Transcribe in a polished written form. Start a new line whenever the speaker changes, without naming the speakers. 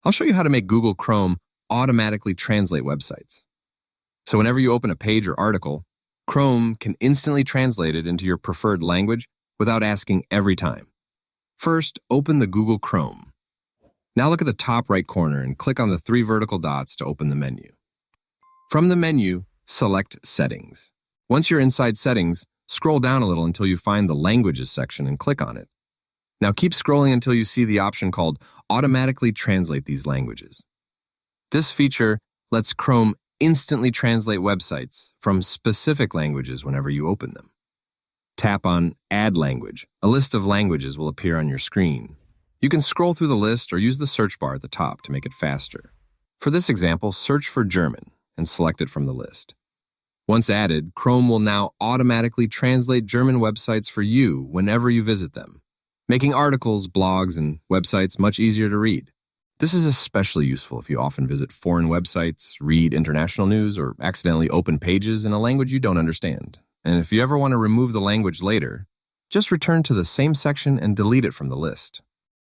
I'll show you how to make Google Chrome automatically translate websites. So whenever you open a page or article, Chrome can instantly translate it into your preferred language without asking every time. First, open the Google Chrome. Now look at the top right corner and click on the 3 vertical dots to open the menu. From the menu, select Settings. Once you're inside Settings, scroll down a little until you find the Languages section and click on it. Now keep scrolling until you see the option called Automatically Translate these languages. This feature lets Chrome instantly translate websites from specific languages whenever you open them. Tap on Add Language. A list of languages will appear on your screen. You can scroll through the list or use the search bar at the top to make it faster. For this example, search for German and select it from the list. Once added, Chrome will now automatically translate German websites for you whenever you visit them, making articles, blogs, and websites much easier to read. This is especially useful if you often visit foreign websites, read international news, or accidentally open pages in a language you don't understand. And if you ever want to remove the language later, just return to the same section and delete it from the list.